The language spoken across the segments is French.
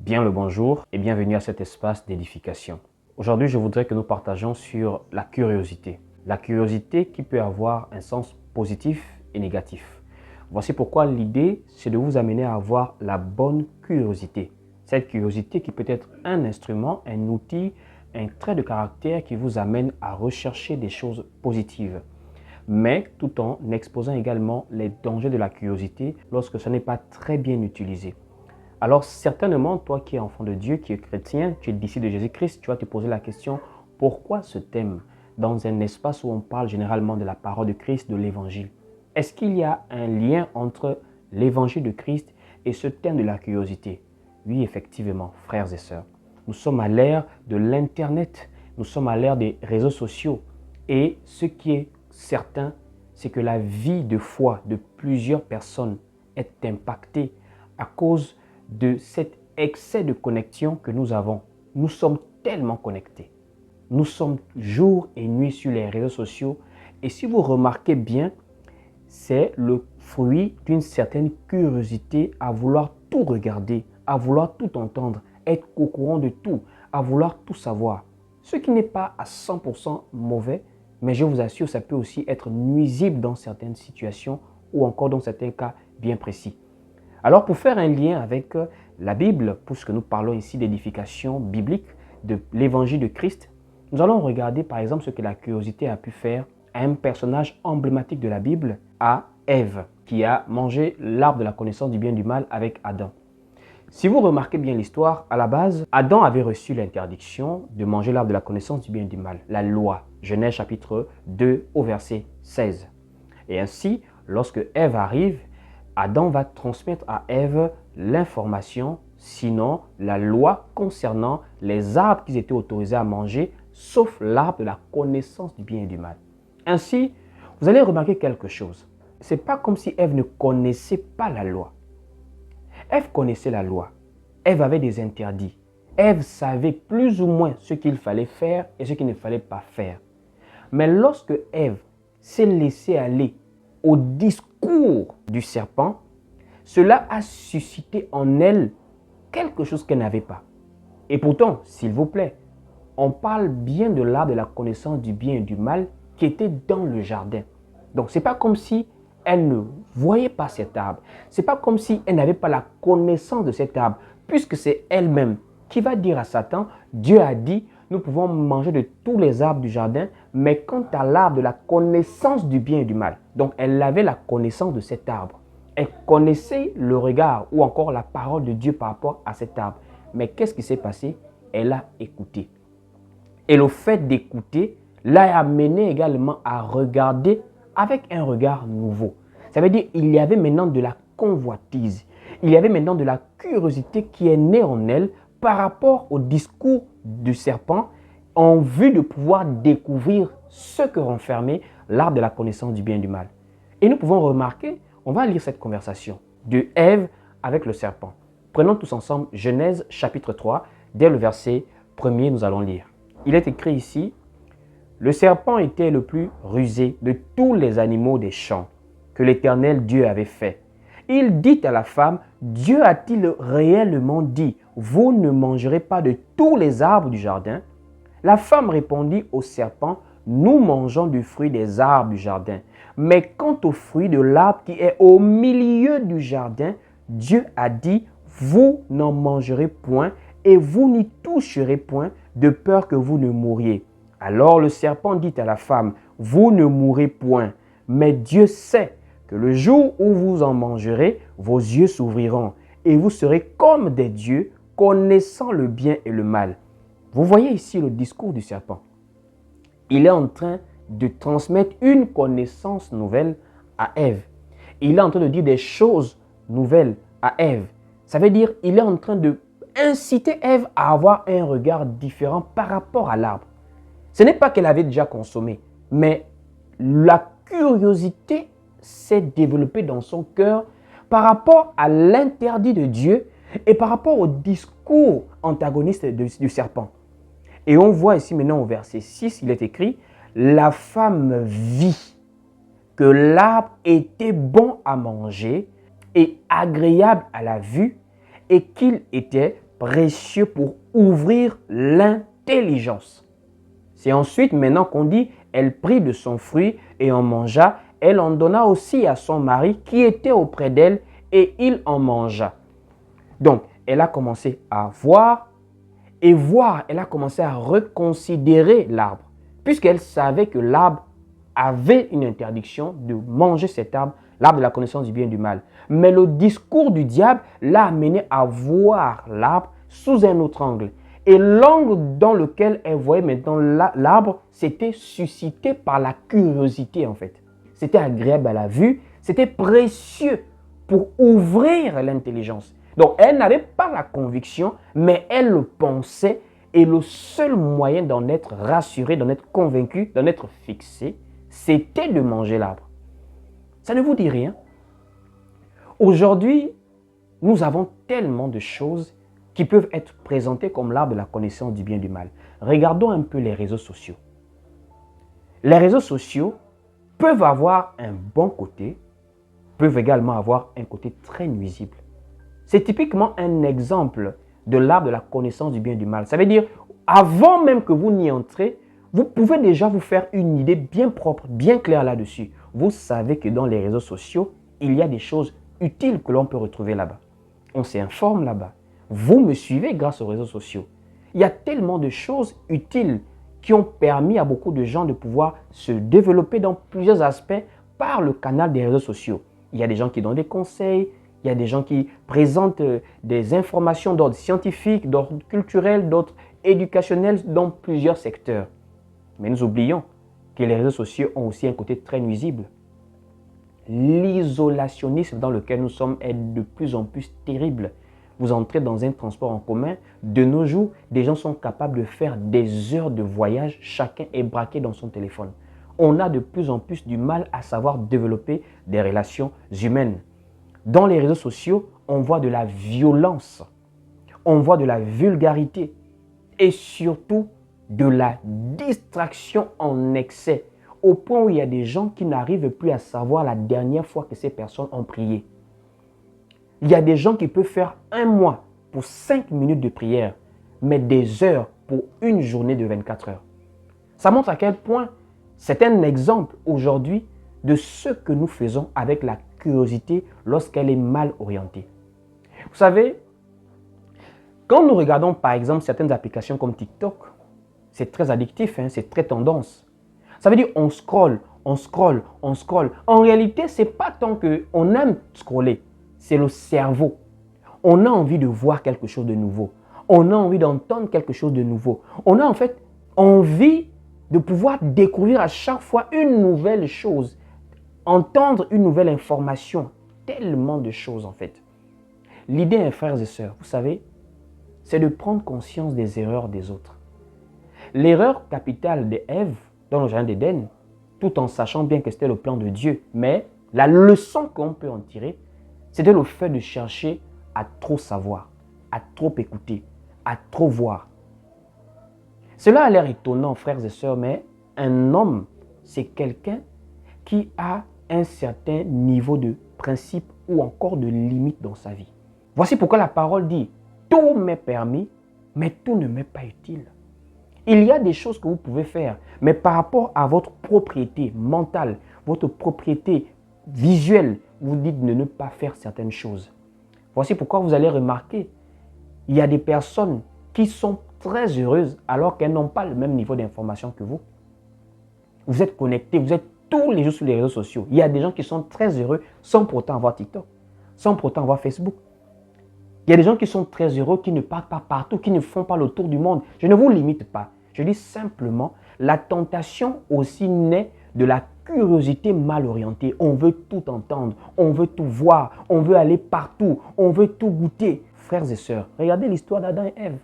Bien le bonjour et bienvenue à cet espace d'édification. Aujourd'hui, je voudrais que nous partagions sur la curiosité. La curiosité qui peut avoir un sens positif et négatif. Voici pourquoi l'idée, c'est de vous amener à avoir la bonne curiosité. Cette curiosité qui peut être un instrument, un outil, un trait de caractère qui vous amène à rechercher des choses positives. Mais tout en exposant également les dangers de la curiosité lorsque ce n'est pas très bien utilisé. Alors certainement, toi qui es enfant de Dieu, qui es chrétien, tu es disciple de Jésus-Christ, tu vas te poser la question, pourquoi ce thème dans un espace où on parle généralement de la parole de Christ, de l'évangile? Est-ce qu'il y a un lien entre l'évangile de Christ et ce thème de la curiosité? Oui, effectivement, frères et sœurs. Nous sommes à l'ère de l'Internet, nous sommes à l'ère des réseaux sociaux. Et ce qui est certain, c'est que la vie de foi de plusieurs personnes est impactée à cause de cet excès de connexion que nous avons. Nous sommes tellement connectés. Nous sommes jour et nuit sur les réseaux sociaux. Et si vous remarquez bien, c'est le fruit d'une certaine curiosité à vouloir tout regarder, à vouloir tout entendre, être au courant de tout, à vouloir tout savoir. Ce qui n'est pas à 100% mauvais, mais je vous assure, ça peut aussi être nuisible dans certaines situations ou encore dans certains cas bien précis. Alors pour faire un lien avec la Bible, puisque nous parlons ici d'édification biblique, de l'évangile de Christ, nous allons regarder par exemple ce que la curiosité a pu faire à un personnage emblématique de la Bible, à Ève, qui a mangé l'arbre de la connaissance du bien et du mal avec Adam. Si vous remarquez bien l'histoire, à la base, Adam avait reçu l'interdiction de manger l'arbre de la connaissance du bien et du mal, la loi, Genèse chapitre 2 au verset 16. Et ainsi, lorsque Ève arrive, Adam va transmettre à Ève l'information, sinon la loi concernant les arbres qu'ils étaient autorisés à manger, sauf l'arbre de la connaissance du bien et du mal. Ainsi, vous allez remarquer quelque chose. Ce n'est pas comme si Ève ne connaissait pas la loi. Ève connaissait la loi. Ève avait des interdits. Ève savait plus ou moins ce qu'il fallait faire et ce qu'il ne fallait pas faire. Mais lorsque Ève s'est laissée aller au discours du serpent, cela a suscité en elle quelque chose qu'elle n'avait pas. Et pourtant, s'il vous plaît, on parle bien de l'arbre de la connaissance du bien et du mal qui était dans le jardin. Donc, ce n'est pas comme si elle ne voyait pas cet arbre. Ce n'est pas comme si elle n'avait pas la connaissance de cet arbre, puisque c'est elle-même qui va dire à Satan, Dieu a dit, nous pouvons manger de tous les arbres du jardin, mais quant à l'arbre de la connaissance du bien et du mal. Donc, elle avait la connaissance de cet arbre. Elle connaissait le regard ou encore la parole de Dieu par rapport à cet arbre. Mais qu'est-ce qui s'est passé? Elle a écouté. Et le fait d'écouter l'a amené également à regarder avec un regard nouveau. Ça veut dire qu'il y avait maintenant de la convoitise. Il y avait maintenant de la curiosité qui est née en elle par rapport au discours du serpent en vue de pouvoir découvrir ce que renfermait l'arbre de la connaissance du bien et du mal. Et nous pouvons remarquer, on va lire cette conversation de Ève avec le serpent. Prenons tous ensemble Genèse chapitre 3, dès le verset 1er, nous allons lire. Il est écrit ici, « Le serpent était le plus rusé de tous les animaux des champs que l'Éternel Dieu avait fait. Il dit à la femme, Dieu a-t-il réellement dit, vous ne mangerez pas de tous les arbres du jardin? La femme répondit au serpent, nous mangeons du fruit des arbres du jardin. Mais quant au fruit de l'arbre qui est au milieu du jardin, Dieu a dit, vous n'en mangerez point et vous n'y toucherez point de peur que vous ne mouriez. Alors le serpent dit à la femme, vous ne mourrez point, mais Dieu sait que le jour où vous en mangerez, vos yeux s'ouvriront et vous serez comme des dieux, connaissant le bien et le mal. Vous voyez ici le discours du serpent. Il est en train de transmettre une connaissance nouvelle à Ève. Il est en train de dire des choses nouvelles à Ève. Ça veut dire qu'il est en train de inciter Ève à avoir un regard différent par rapport à l'arbre. Ce n'est pas qu'elle avait déjà consommé, mais la curiosité s'est développée dans son cœur par rapport à l'interdit de Dieu et par rapport au discours antagoniste du serpent. Et on voit ici maintenant au verset 6, il est écrit, « La femme vit que l'arbre était bon à manger et agréable à la vue et qu'il était précieux pour ouvrir l'intelligence. C'est ensuite maintenant qu'on dit, elle prit de son fruit et en mangea. Elle en donna aussi à son mari qui était auprès d'elle et il en mangea. Donc, elle a commencé à voir et voir, elle a commencé à reconsidérer l'arbre. Puisqu'elle savait que l'arbre avait une interdiction de manger cet arbre, l'arbre de la connaissance du bien et du mal. Mais le discours du diable l'a amené à voir l'arbre sous un autre angle. Et l'angle dans lequel elle voyait maintenant l'arbre, c'était suscité par la curiosité en fait. C'était agréable à la vue, c'était précieux pour ouvrir l'intelligence. Donc elle n'avait pas la conviction, mais elle le pensait et le seul moyen d'en être rassuré, d'en être convaincu, d'en être fixé, c'était de manger l'arbre. Ça ne vous dit rien? Aujourd'hui, nous avons tellement de choses qui peuvent être présentées comme l'arbre de la connaissance du bien et du mal. Regardons un peu les réseaux sociaux. Les réseaux sociaux peuvent avoir un bon côté, peuvent également avoir un côté très nuisible. C'est typiquement un exemple de l'arbre de la connaissance du bien et du mal. Ça veut dire, avant même que vous n'y entrez, vous pouvez déjà vous faire une idée bien propre, bien claire là-dessus. Vous savez que dans les réseaux sociaux, il y a des choses utiles que l'on peut retrouver là-bas. On s'informe là-bas. Vous me suivez grâce aux réseaux sociaux. Il y a tellement de choses utiles qui ont permis à beaucoup de gens de pouvoir se développer dans plusieurs aspects par le canal des réseaux sociaux. Il y a des gens qui donnent des conseils, il y a des gens qui présentent des informations d'ordre scientifique, d'ordre culturel, d'ordre éducationnel dans plusieurs secteurs. Mais nous oublions que les réseaux sociaux ont aussi un côté très nuisible. L'isolationnisme dans lequel nous sommes est de plus en plus terrible. Vous entrez dans un transport en commun, de nos jours, des gens sont capables de faire des heures de voyage, chacun est braqué dans son téléphone. On a de plus en plus du mal à savoir développer des relations humaines. Dans les réseaux sociaux, on voit de la violence, on voit de la vulgarité et surtout de la distraction en excès, au point où il y a des gens qui n'arrivent plus à savoir la dernière fois que ces personnes ont prié. Il y a des gens qui peuvent faire un mois pour 5 minutes de prière, mais des heures pour une journée de 24 heures. Ça montre à quel point c'est un exemple aujourd'hui de ce que nous faisons avec la curiosité lorsqu'elle est mal orientée. Vous savez, quand nous regardons par exemple certaines applications comme TikTok, c'est très addictif, c'est très tendance. Ça veut dire on scrolle, on scrolle, on scrolle. En réalité, ce n'est pas tant qu'on aime scroller, c'est le cerveau. On a envie de voir quelque chose de nouveau. On a envie d'entendre quelque chose de nouveau. On a en fait envie de pouvoir découvrir à chaque fois une nouvelle chose, entendre une nouvelle information. Tellement de choses en fait. L'idée, mes frères et sœurs, vous savez, c'est de prendre conscience des erreurs des autres. L'erreur capitale d'Ève dans le jardin d'Éden, tout en sachant bien que c'était le plan de Dieu, mais la leçon qu'on peut en tirer, c'était le fait de chercher à trop savoir, à trop écouter, à trop voir. Cela a l'air étonnant, frères et sœurs, mais un homme, c'est quelqu'un qui a un certain niveau de principe ou encore de limite dans sa vie. Voici pourquoi la parole dit « Tout m'est permis, mais tout ne m'est pas utile ». Il y a des choses que vous pouvez faire, mais par rapport à votre propriété mentale, votre propriété visuelle, vous dites de ne pas faire certaines choses. Voici pourquoi vous allez remarquer, il y a des personnes qui sont très heureuses alors qu'elles n'ont pas le même niveau d'information que vous. Vous êtes connectés, vous êtes tous les jours sur les réseaux sociaux. Il y a des gens qui sont très heureux sans pourtant avoir TikTok, sans pourtant avoir Facebook. Il y a des gens qui sont très heureux, qui ne partent pas partout, qui ne font pas le tour du monde. Je ne vous limite pas. Je dis simplement, la tentation aussi naît de la curiosité mal orientée. On veut tout entendre, on veut tout voir, on veut aller partout, on veut tout goûter. Frères et sœurs, regardez l'histoire d'Adam et Ève.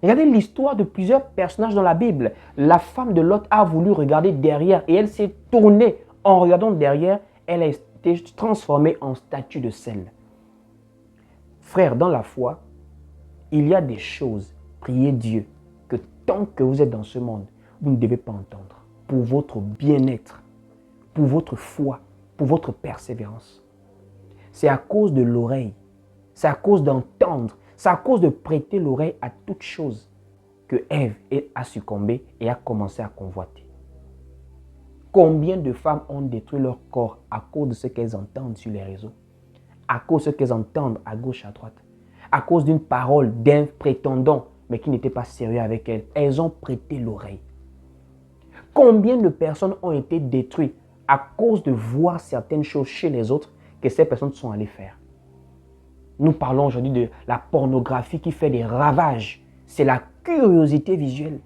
Regardez l'histoire de plusieurs personnages dans la Bible. La femme de Lot a voulu regarder derrière et elle s'est tournée. En regardant derrière, elle a été transformée en statue de sel. Frères, dans la foi, il y a des choses, priez Dieu, que tant que vous êtes dans ce monde, vous ne devez pas entendre. Pour votre bien-être, pour votre foi, pour votre persévérance. C'est à cause de l'oreille, c'est à cause d'entendre, C'est à cause de prêter l'oreille à toute chose que Ève a succombé et a commencé à convoiter. Combien de femmes ont détruit leur corps à cause de ce qu'elles entendent sur les réseaux, à cause de ce qu'elles entendent à gauche, à droite, à cause d'une parole d'un prétendant, mais qui n'était pas sérieux avec elles. Elles ont prêté l'oreille. Combien de personnes ont été détruites à cause de voir certaines choses chez les autres que ces personnes sont allées faire? Nous parlons aujourd'hui de la pornographie qui fait des ravages. C'est la curiosité visuelle.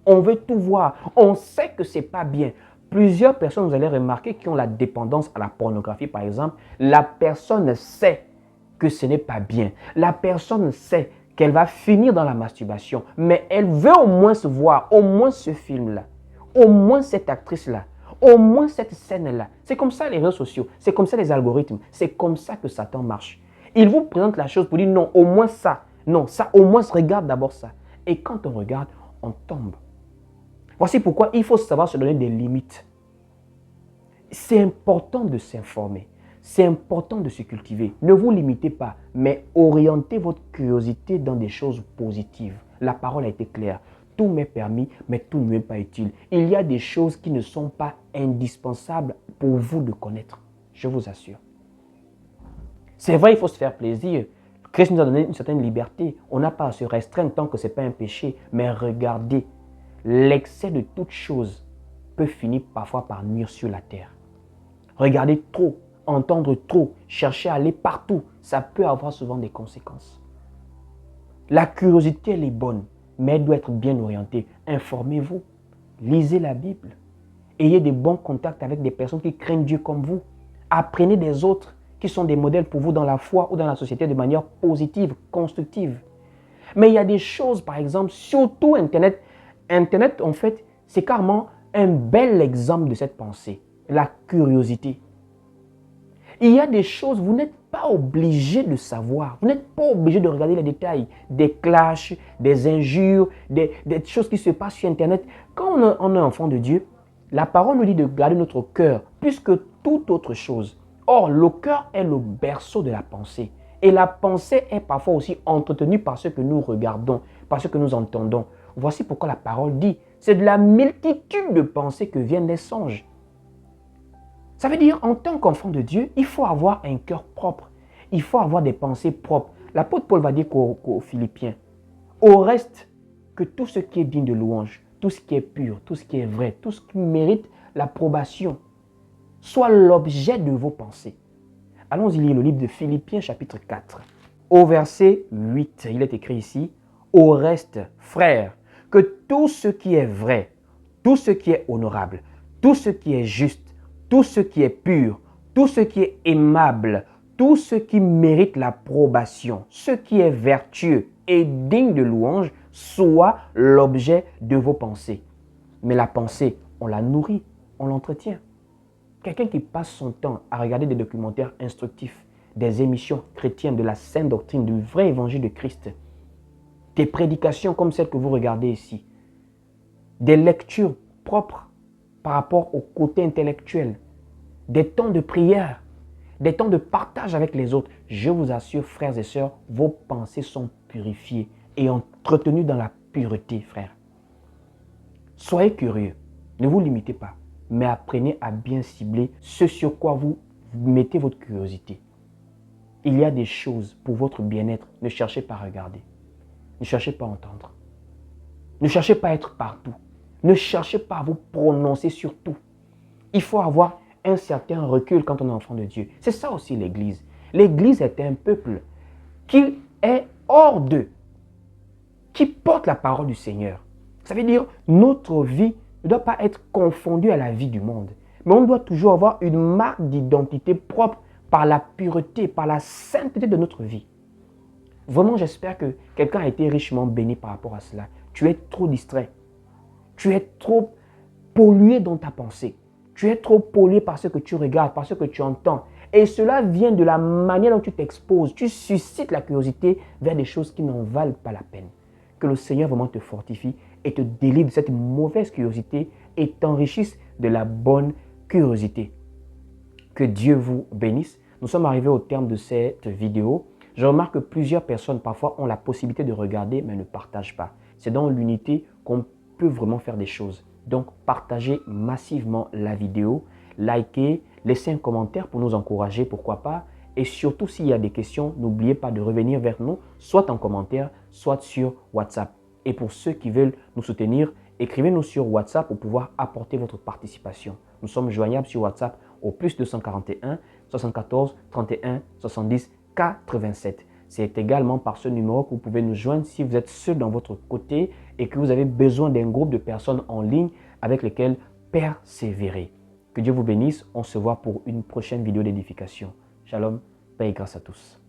On veut tout voir. On sait que ce n'est pas bien. Plusieurs personnes, vous allez remarquer, qui ont la dépendance à la pornographie, par exemple, la personne sait que ce n'est pas bien. La personne sait qu'elle va finir dans la masturbation, mais elle veut au moins se voir, au moins ce film-là, au moins cette actrice-là, au moins cette scène-là. C'est comme ça les réseaux sociaux, c'est comme ça les algorithmes, c'est comme ça que Satan marche. Il vous présente la chose pour dire non, au moins ça, non, ça, au moins regarde d'abord ça. Et quand on regarde, on tombe. Voici pourquoi il faut savoir se donner des limites. C'est important de s'informer. C'est important de se cultiver. Ne vous limitez pas, mais orientez votre curiosité dans des choses positives. La parole a été claire. Tout m'est permis, mais tout ne m'est pas utile. Il y a des choses qui ne sont pas indispensables pour vous de connaître. Je vous assure. C'est vrai, il faut se faire plaisir. Christ nous a donné une certaine liberté. On n'a pas à se restreindre tant que ce n'est pas un péché. Mais regardez, l'excès de toute chose peut finir parfois par nuire sur la terre. Regardez trop, entendre trop, chercher à aller partout, ça peut avoir souvent des conséquences. La curiosité, elle est bonne, mais elle doit être bien orientée. Informez-vous, lisez la Bible, ayez des bons contacts avec des personnes qui craignent Dieu comme vous. Apprenez des autres qui sont des modèles pour vous dans la foi ou dans la société de manière positive, constructive. Mais il y a des choses, par exemple, surtout Internet. Internet, en fait, c'est carrément un bel exemple de cette pensée. La curiosité. Il y a des choses, vous n'êtes pas obligé de savoir. Vous n'êtes pas obligé de regarder les détails. Des clashs, des injures, des choses qui se passent sur Internet. Quand on est enfant de Dieu, la parole nous dit de garder notre cœur plus que toute autre chose. Or, le cœur est le berceau de la pensée. Et la pensée est parfois aussi entretenue par ce que nous regardons, par ce que nous entendons. Voici pourquoi la parole dit, c'est de la multitude de pensées que viennent les songes. Ça veut dire, en tant qu'enfant de Dieu, il faut avoir un cœur propre. Il faut avoir des pensées propres. L'apôtre Paul va dire aux Philippiens, au reste, que tout ce qui est digne de louange, tout ce qui est pur, tout ce qui est vrai, tout ce qui mérite l'approbation, soit l'objet de vos pensées. Allons-y lire le livre de Philippiens chapitre 4. Au verset 8, il est écrit ici, au reste, frères, que tout ce qui est vrai, tout ce qui est honorable, tout ce qui est juste, tout ce qui est pur, tout ce qui est aimable, tout ce qui mérite l'approbation, ce qui est vertueux et digne de louange, soit l'objet de vos pensées. Mais la pensée, on la nourrit, on l'entretient. Quelqu'un qui passe son temps à regarder des documentaires instructifs, des émissions chrétiennes de la sainte doctrine, du vrai évangile de Christ, des prédications comme celles que vous regardez ici, des lectures propres par rapport au côté intellectuel, des temps de prière, des temps de partage avec les autres, je vous assure, frères et sœurs, vos pensées sont purifiées et entretenues dans la pureté, frères. Soyez curieux, ne vous limitez pas, mais apprenez à bien cibler ce sur quoi vous mettez votre curiosité. Il y a des choses pour votre bien-être, ne cherchez pas à regarder, ne cherchez pas à entendre, ne cherchez pas à être partout, ne cherchez pas à vous prononcer sur tout. Il faut avoir un certain recul quand on est enfant de Dieu. C'est ça aussi l'Église. L'Église est un peuple qui est hors d'eux, qui porte la parole du Seigneur. Ça veut dire notre vie ne doit pas être confondue à la vie du monde. Mais on doit toujours avoir une marque d'identité propre par la pureté, par la sainteté de notre vie. Vraiment, j'espère que quelqu'un a été richement béni par rapport à cela. Tu es trop distrait. Tu es trop pollué dans ta pensée. Tu es trop pollué par ce que tu regardes, par ce que tu entends. Et cela vient de la manière dont tu t'exposes. Tu suscites la curiosité vers des choses qui n'en valent pas la peine. Que le Seigneur vraiment te fortifie et te délivre de cette mauvaise curiosité et t'enrichisse de la bonne curiosité. Que Dieu vous bénisse. Nous sommes arrivés au terme de cette vidéo. Je remarque que plusieurs personnes parfois ont la possibilité de regarder mais ne partagent pas. C'est dans l'unité qu'on peut vraiment faire des choses. Donc, partagez massivement la vidéo, likez, laissez un commentaire pour nous encourager, pourquoi pas. Et surtout, s'il y a des questions, n'oubliez pas de revenir vers nous, soit en commentaire, soit sur WhatsApp. Et pour ceux qui veulent nous soutenir, écrivez-nous sur WhatsApp pour pouvoir apporter votre participation. Nous sommes joignables sur WhatsApp au plus 241 74 31 70 87. C'est également par ce numéro que vous pouvez nous joindre si vous êtes seul dans votre côté et que vous avez besoin d'un groupe de personnes en ligne avec lesquelles persévérer. Que Dieu vous bénisse. On se voit pour une prochaine vidéo d'édification. Shalom, paix et grâce à tous.